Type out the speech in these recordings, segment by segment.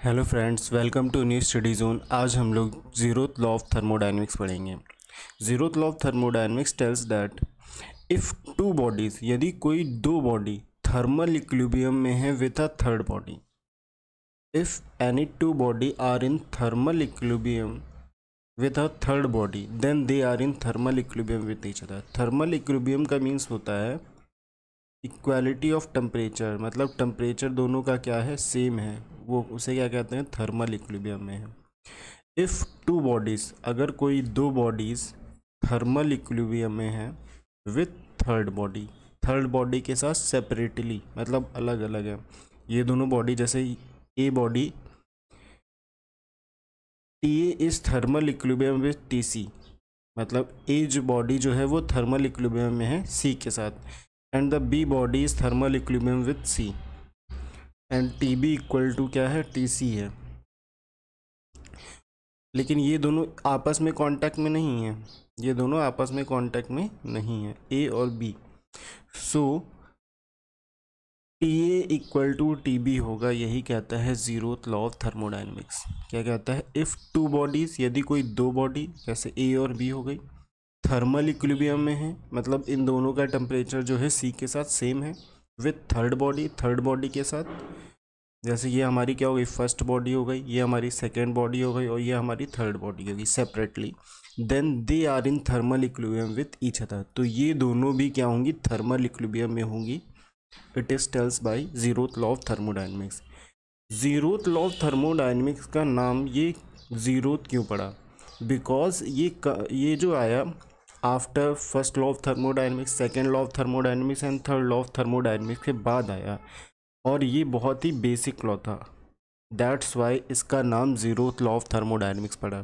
Hello friends, welcome to new study zone. आज हम लोग जीरोथ लॉ ऑफ थर्मोडायनेमिक्स पढ़ेंगे। Zeroth law of thermodynamics tells that if two bodies, यदि कोई दो बॉडी थर्मल इक्विलिब्रियम में है with a third body, if any two body are in thermal equilibrium with a third body then they are in thermal equilibrium with each other. Thermal equilibrium का means होता है equality of temperature, मतलब temperature दोनों का क्या है, same है, वो उसे क्या कहते हैं, थर्मल इक्विलिब्रियम में है। इफ़ टू बॉडीज़, अगर कोई दो बॉडीज़ थर्मल इक्विलिब्रियम में है with third body, third body के साथ सेपरेटली, मतलब अलग अलग है ये दोनों बॉडी। जैसे A body T A is thermal equilibrium with T C, मतलब ए जो बॉडी जो है वो थर्मल इक्विलिब्रियम में है सी के साथ, and the B body is thermal equilibrium with C, and T B equal to क्या है, टी सी है। लेकिन ये दोनों आपस में कांटेक्ट में नहीं है, ये दोनों आपस में कांटेक्ट में नहीं है, ए और B. So T A equal to T B होगा, यही कहता है जीरोथ लॉ ऑफ थर्मोडायनेमिक्स। क्या कहता है, इफ़ टू बॉडीज़, यदि कोई दो बॉडी जैसे ए और बी हो गई थर्मल इक्विलिब्रियम में है, मतलब इन दोनों का टेम्परेचर जो है सी के साथ सेम है, with third body, third body के साथ, जैसे ये हमारी क्या हो गई, फर्स्ट बॉडी हो गई, ये हमारी सेकेंड बॉडी हो गई और ये हमारी थर्ड बॉडी हो गई separately, then they are in thermal equilibrium with each other. तो ये दोनों भी क्या होंगी, थर्मल इक्विलिब्रियम में होंगी। It is tells by zeroth law of thermodynamics. Zeroth law of thermodynamics का नाम ये जीरोथ क्यों पड़ा, बिकॉज ये जो आया after first law of thermodynamics, second law of thermodynamics and third law of thermodynamics के बाद आया, और ये बहुत ही बेसिक लॉ था। दैट्स वाई इसका नाम जीरोथ लॉ ऑफ थर्मोडायनेमिक्स पड़ा।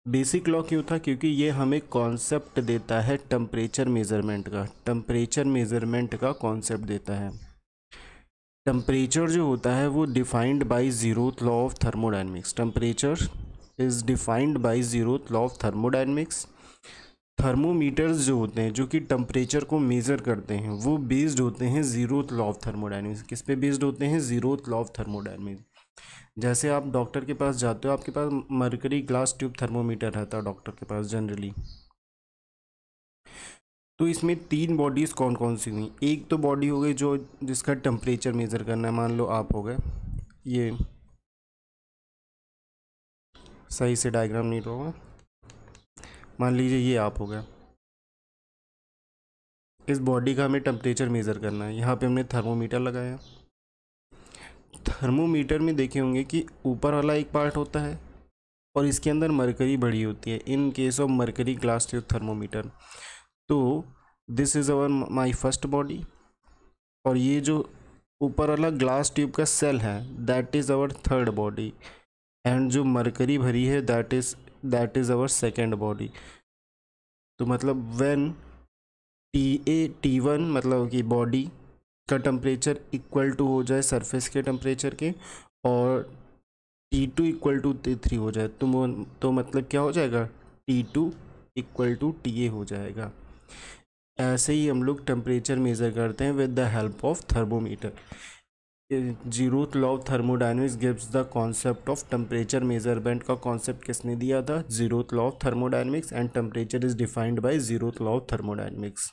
बेसिक लॉ क्यों था, क्योंकि ये हमें कॉन्सेप्ट देता है टेम्परेचर मेज़रमेंट का, टेम्परेचर मेज़रमेंट का कॉन्सेप्ट देता है। टेम्परेचर जो होता है वो defined by zeroth law of thermodynamics. Temperature is defined by zeroth law of thermodynamics. Thermometers जो होते हैं जो कि टेम्परेचर को मेज़र करते हैं, वो बेस्ड होते हैं जीरोथ लॉ ऑफ थर्मोडायनेमिक्स। किस पे बेस्ड होते हैं, जीरोथ लॉ ऑफ थर्मोडायनेमिक्स। जैसे आप डॉक्टर के पास जाते हो, आपके पास मरकरी ग्लास ट्यूब थर्मोमीटर रहता है डॉक्टर के पास जनरली। तो इसमें तीन बॉडीज़ कौन कौन सी हुई, एक तो बॉडी हो गई जो जिसका टेम्परेचर मेज़र करना है, मान लो आप हो गए, ये सही से डायग्राम नहीं होगा, मान लीजिए ये आप हो गए, इस बॉडी का हमें टेम्परेचर मेज़र करना है। यहाँ पे हमने थर्मोमीटर लगाया। थर्मोमीटर में देखे होंगे कि ऊपर वाला एक पार्ट होता है और इसके अंदर मरकरी भरी होती है, in case of mercury glass tube thermometer. तो this is our my first body, और ये जो ऊपर वाला ग्लास ट्यूब का सेल है that is our third body, and जो मरकरी भरी है that is our second body. तो मतलब व्हेन T1 मतलब कि बॉडी का टेम्परेचर इक्वल टू हो जाए सरफेस के टेम्परेचर के, और T2 इक्वल टू T3 हो जाए, तो मतलब क्या हो जाएगा, T2 इक्वल टू TA हो जाएगा। ऐसे ही हम लोग टेम्परेचर मेज़र करते हैं with the help of thermometer. Zeroth law of thermodynamics gives the concept of temperature measurement का कॉन्सेप्ट किसने दिया था, zeroth law of thermodynamics, and temperature is defined by zeroth law of thermodynamics.